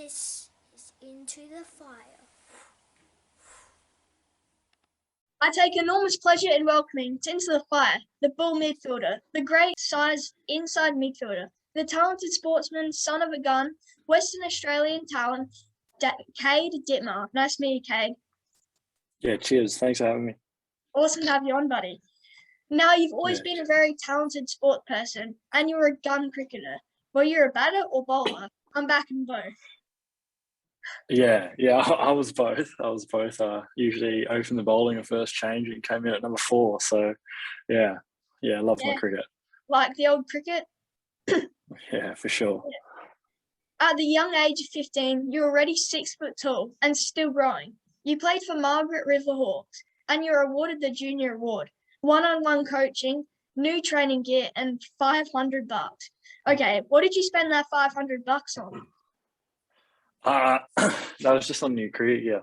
This is Into the Fire. I take enormous pleasure in welcoming to Into the Fire the bull midfielder, the great size inside midfielder, the talented sportsman, son of a gun, Western Australian talent, Kade Dittmar. Nice to meet you, Kade. Yeah, cheers. Thanks for having me. Awesome to have you on, buddy. Now, you've always been a very talented sport person, and you're a gun cricketer. Were you a batter or bowler? I'm back in both. Yeah, I was both. Usually opened the bowling at first change and came in at number 4. So, yeah, I love my cricket. Like the old cricket? Yeah, for sure. Yeah. At the young age of 15, you're already 6 foot tall and still growing. You played for Margaret River Hawks, and you're awarded the Junior Award, one-on-one coaching, new training gear, and $500. Okay, what did you spend that $500 on? That was just on new cricket gear.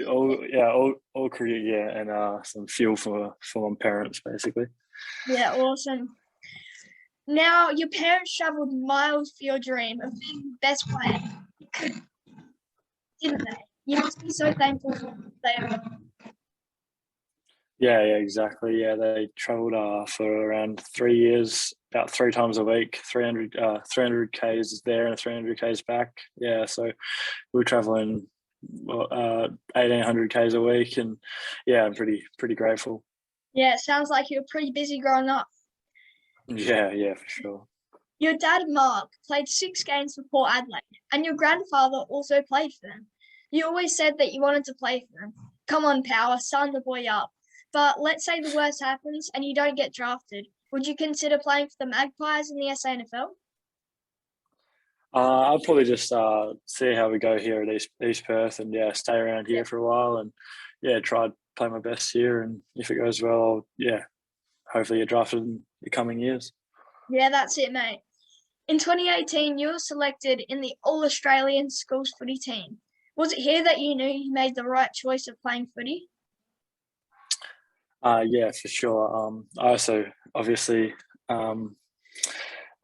All cricket gear and some fuel for my parents, basically. Yeah, awesome. Now, your parents travelled miles for your dream of being the best player, didn't they? You must be so thankful for what they are. Yeah, exactly. Yeah, they travelled for around 3 years, about 3 times a week, 300 Ks there and 300 Ks back. Yeah, so we were travelling 1,800 Ks a week, and yeah, I'm pretty grateful. Yeah, it sounds like you were pretty busy growing up. Yeah, for sure. Your dad, Mark, played 6 games for Port Adelaide, and your grandfather also played for them. You always said that you wanted to play for them. Come on, Power, sign the boy up. But let's say the worst happens and you don't get drafted. Would you consider playing for the Magpies in the SANFL? I'll probably just see how we go here at East Perth and stay around here for a while and try to play my best here, and if it goes well, hopefully get drafted in the coming years. Yeah, that's it, mate. In 2018, you were selected in the All-Australian Schools footy team. Was it here that you knew you made the right choice of playing footy? Yeah, for sure. I also obviously I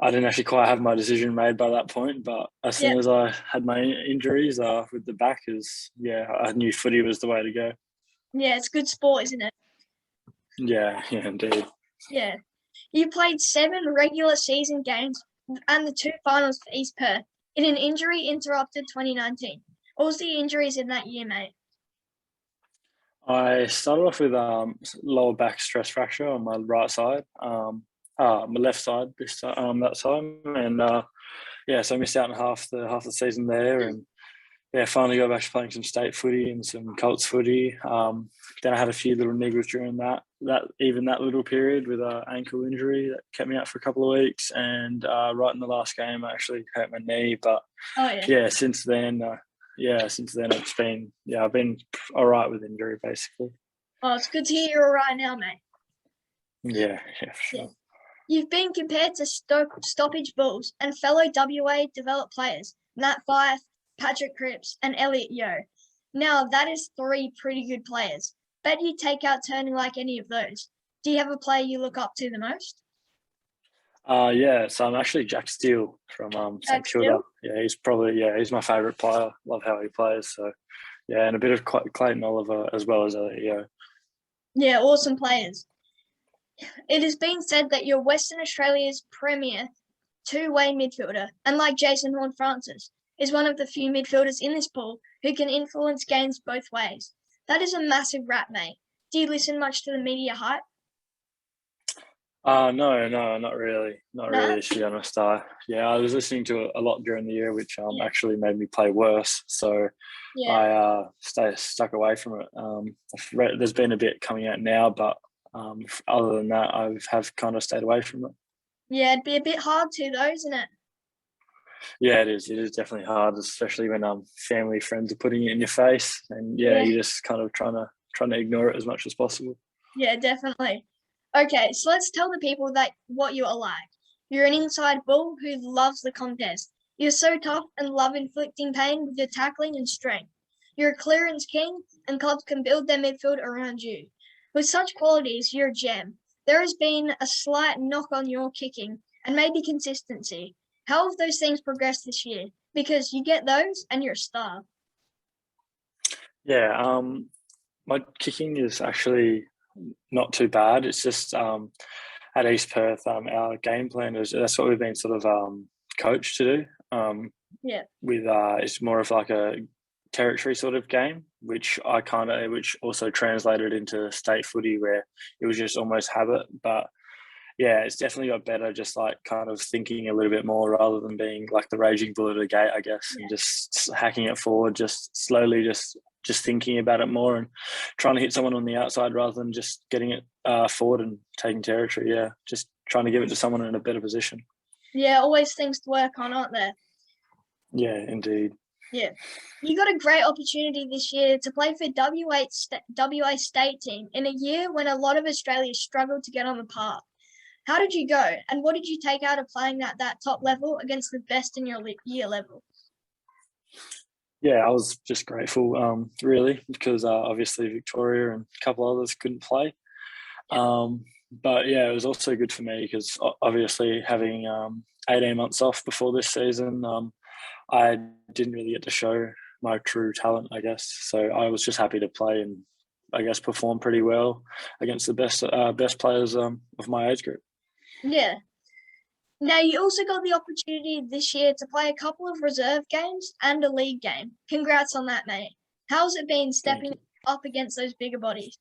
didn't actually quite have my decision made by that point, but as soon as I had my injuries with the back, I knew footy was the way to go. Yeah, it's good sport, isn't it? Yeah, indeed. Yeah. You played 7 regular season games and the 2 finals for East Perth in an injury-interrupted 2019. What was the injuries in that year, mate? I started off with lower back stress fracture on my right side, my left side that time, and so I missed out on half the season there, and finally got back to playing some state footy and some Colts footy. Then I had a few little niggles during that little period with an ankle injury that kept me out for a couple of weeks, and right in the last game I actually hurt my knee. But since then it's been I've been all right with injury basically. Oh, it's good to hear you're all right now, mate. Yeah, for sure. You've been compared to Stoppage Bulls and fellow WA developed players Nat Fyfe, Patrick Cripps, and Elliot Yeo. Now, that is 3 pretty good players. Bet you take out Turner like any of those. Do you have a player you look up to the most? So I'm actually Jack Steele from St Kilda. Yeah, he's my favourite player. Love how he plays. So, and a bit of Clayton Oliver as well as Elliot Yeo. Yeah, awesome players. It has been said that you're Western Australia's premier 2-way midfielder, and like Jason Horne-Francis, is one of the few midfielders in this pool who can influence games both ways. That is a massive rap, mate. Do you listen much to the media hype? No, not really. Not really, to be honest. I was listening to it a lot during the year, which actually made me play worse. So I stuck away from it. There's been a bit coming out now, but other than that, I have kind of stayed away from it. Yeah, it'd be a bit hard to, though, isn't it? Yeah, it is. It is definitely hard, especially when family, friends are putting it in your face, and you're just kind of trying to ignore it as much as possible. Yeah, definitely. Okay, so let's tell the people what you are like. You're an inside bull who loves the contest. You're so tough and love inflicting pain with your tackling and strength. You're a clearance king, and clubs can build their midfield around you. With such qualities, you're a gem. There has been a slight knock on your kicking and maybe consistency. How have those things progressed this year? because you get those and you're a star. Yeah, my kicking is actually not too bad. It's just at East Perth, our game plan is that's what we've been sort of coached to do. Yeah. With it's more of like a territory sort of game, which which also translated into state footy where it was just almost habit. But yeah, it's definitely got better, just like kind of thinking a little bit more rather than being like the raging bull at a gate, I guess, and just hacking it forward, just slowly, just thinking about it more and trying to hit someone on the outside rather than just getting it forward and taking territory. Yeah, just trying to give it to someone in a better position. Yeah, always things to work on, aren't there? Yeah, indeed. Yeah. You got a great opportunity this year to play for WA state team in a year when a lot of Australians struggled to get on the park. How did you go, and what did you take out of playing at that top level against the best in your year level? Yeah, I was just grateful, really, because obviously Victoria and a couple others couldn't play. But yeah, it was also good for me because obviously having 18 months off before this season, I didn't really get to show my true talent, I guess. So I was just happy to play and I guess perform pretty well against the best players of my age group. Yeah. Now, you also got the opportunity this year to play a couple of reserve games and a league game. Congrats on that, mate. How's it been stepping up against those bigger bodies?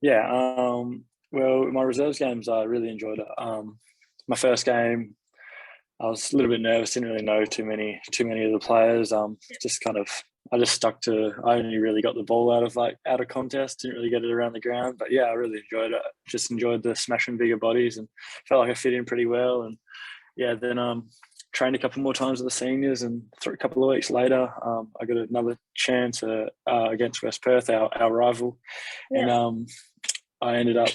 Yeah, well, my reserves games, I really enjoyed it. My first game, I was a little bit nervous, didn't really know too many of the players. Just kind of, I just stuck to. I only really got the ball out of contest, didn't really get it around the ground. But yeah, I really enjoyed it. Just enjoyed the smashing bigger bodies and felt like I fit in pretty well. And yeah, then trained a couple more times with the seniors, and a couple of weeks later, I got another chance against West Perth, our rival, and I ended up,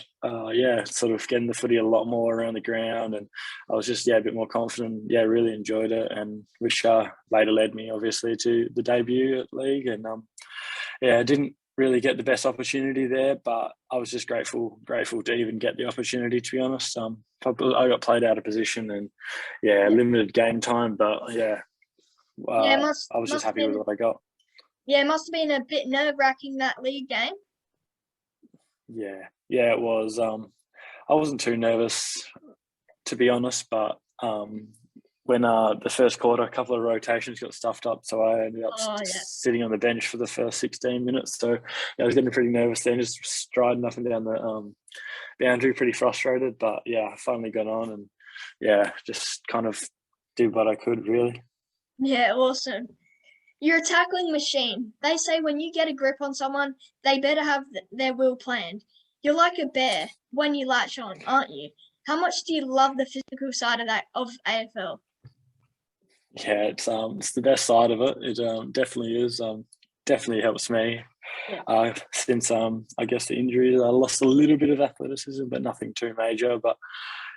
sort of getting the footy a lot more around the ground, and I was just, a bit more confident. Yeah, really enjoyed it, and which later led me, obviously, to the debut at league. And I didn't really get the best opportunity there, but I was just grateful to even get the opportunity. To be honest, I got played out of position, and limited game time, but I was just happy with what I got. Yeah, it must have been a bit nerve-wracking, that league game. Yeah, it was. I wasn't too nervous, to be honest, but when the first quarter, a couple of rotations got stuffed up, so I ended up sitting on the bench for the first 16 minutes. So I was getting pretty nervous then, just striding up and down the boundary, pretty frustrated. But yeah, I finally got on and just kind of did what I could, really. Yeah, awesome. You're a tackling machine. They say when you get a grip on someone, they better have their will planned. You're like a bear when you latch on, aren't you? How much do you love the physical side of AFL? Yeah, it's the best side of it. It definitely is. Definitely helps me. Since I guess the injuries, I lost a little bit of athleticism, but nothing too major. But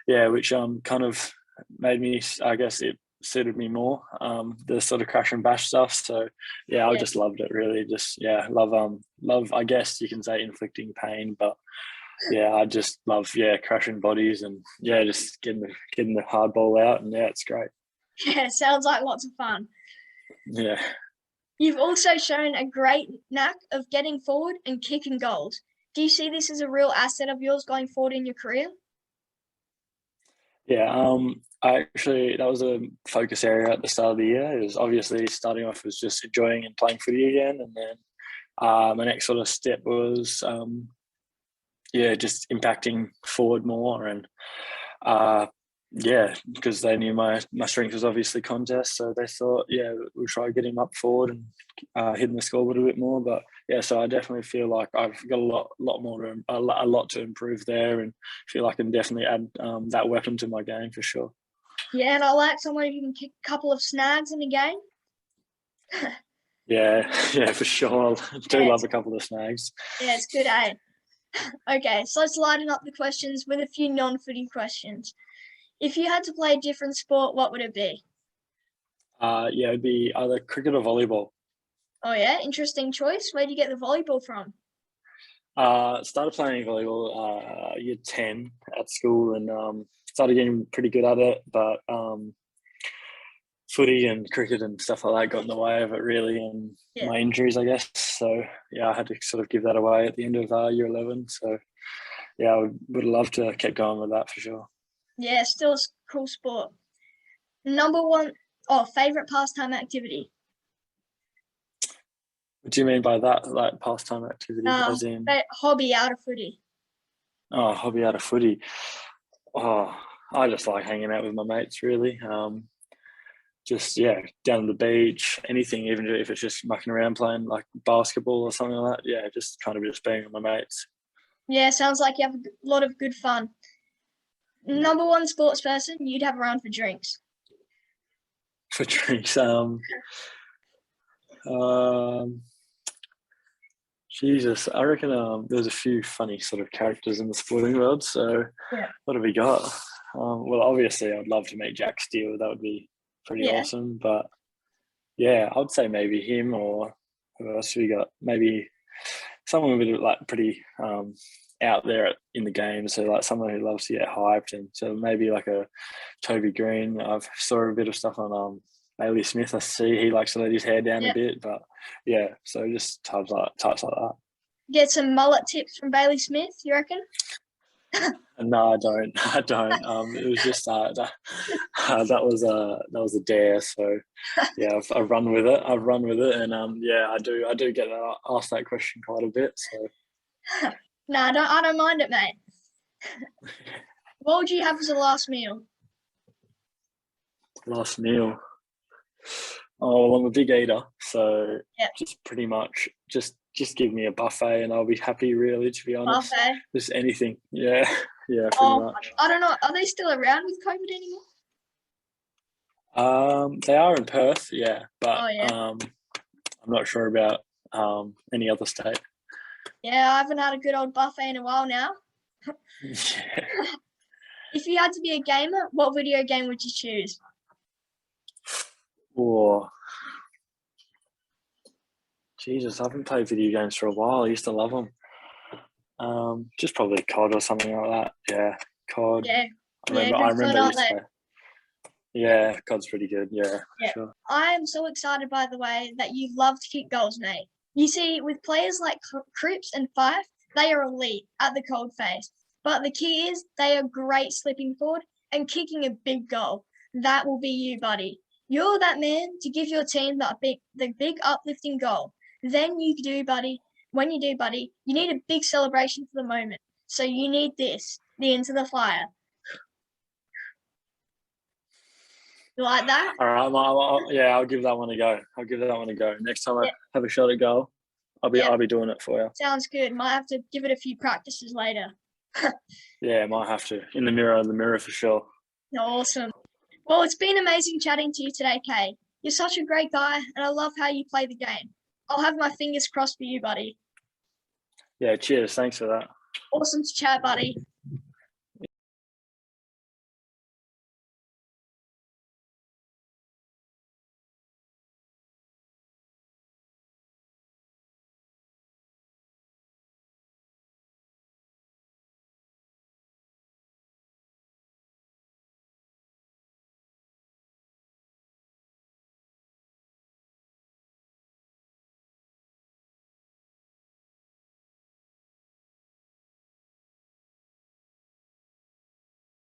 yeah, which kind of made me, I guess it suited me more, the sort of crash and bash stuff. So I just loved it, really. Just love, I guess you can say, inflicting pain, but I just love crushing bodies and just getting the hard ball out, and it's great. Yeah, sounds like lots of fun. Yeah. You've also shown a great knack of getting forward and kicking goals. Do you see this as a real asset of yours going forward in your career? Yeah, that was a focus area at the start of the year. It was obviously starting off as just enjoying and playing footy again, and then my next sort of step was just impacting forward more, and because they knew my strength was obviously contest, so they thought we'll try getting up forward and hitting the scoreboard a bit more. But so I definitely feel like I've got a lot to improve there, and feel like I can definitely add that weapon to my game for sure. Yeah, and I like someone who can kick a couple of snags in a game. Yeah, for sure. I do love a couple of snags. Yeah, it's good, eh? Okay, so let's lighten up the questions with a few non-footy questions. If you had to play a different sport, what would it be? It'd be either cricket or volleyball. Oh yeah, interesting choice. Where do you get the volleyball from? Started playing volleyball year 10 at school, and started getting pretty good at it. But footy and cricket and stuff like that got in the way of it really, and my injuries, I guess. So yeah, I had to sort of give that away at the end of year 11. So yeah, I would have loved to keep going with that for sure. Yeah, still a cool sport. Number one, favorite pastime activity. What do you mean by that? Like pastime activity, as in hobby out of footy. hobby out of footy. Oh, I just like hanging out with my mates really. Just down the beach, anything, even if it's just mucking around playing like basketball or something like that. Yeah, just kind of just being with my mates. Yeah, sounds like you have a lot of good fun. Number one sports person you'd have around for drinks. For drinks, Jesus, I reckon there's a few funny sort of characters in the sporting world. So what have we got? Well, obviously, I'd love to meet Jack Steele. That would be pretty awesome. But yeah, I would say maybe him, or who else we got? Maybe someone a bit like pretty out there in the game. So like someone who loves to get hyped, and so maybe like a Toby Green. I've saw a bit of stuff on Bailey Smith. I see he likes to let his hair down a bit, but yeah, so just types like that. Get some mullet tips from Bailey Smith, you reckon? No, I don't. It was just that was a dare. So yeah, I've run with it. And I do get asked that question quite a bit. So no, I don't mind it, mate. What would you have as a last meal? Last meal. Oh, well, I'm a big eater, so just pretty much just give me a buffet and I'll be happy. Really, to be honest, buffet. Just anything. Yeah, pretty much. I don't know. Are they still around with COVID anymore? They are in Perth, but I'm not sure about any other state. Yeah, I haven't had a good old buffet in a while now. If you had to be a gamer, what video game would you choose? Oh, Jesus, I haven't played video games for a while. I used to love them. Just probably COD or something like that. Yeah, COD. Yeah, I remember I used to play. Yeah, COD's pretty good. Yeah, sure. I am so excited, by the way, that you love to kick goals, mate. You see, with players like Cripps and Fife, they are elite at the cold face. But the key is they are great slipping forward and kicking a big goal. That will be you, buddy. You're that man to give your team the big uplifting goal. Then you do, buddy. When you do, buddy, you need a big celebration for the moment. So you need this, the Into the Fire. You like that? All right, I'll give that one a go. Next time I have a shot at goal, I'll be doing it for you. Sounds good. Might have to give it a few practices later. Yeah, might have to. In the mirror for sure. Awesome. Well, it's been amazing chatting to you today, Kade. You're such a great guy, and I love how you play the game. I'll have my fingers crossed for you, buddy. Yeah, cheers. Thanks for that. Awesome to chat, buddy.